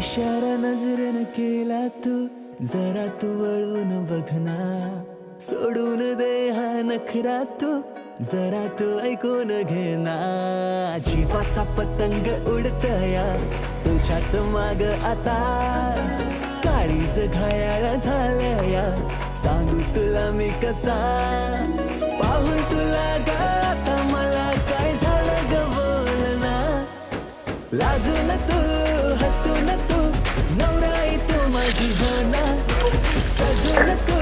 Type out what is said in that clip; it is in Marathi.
इशारा नजरेनं केला तू, जरा तू वळून बघ ना. सोडून दे हा नखरा तू, जरा तू ऐकून घे ना. जीवाचा पतंग उडतया तुझ्याच माग आता, काळीज घायाळ झालया सांगू तुला मी कसा. पाहून तुला गाता मला काय झालं ग बोल ना. लाजून तू हसून तू नवराई तू माझी हो ना. सजून तू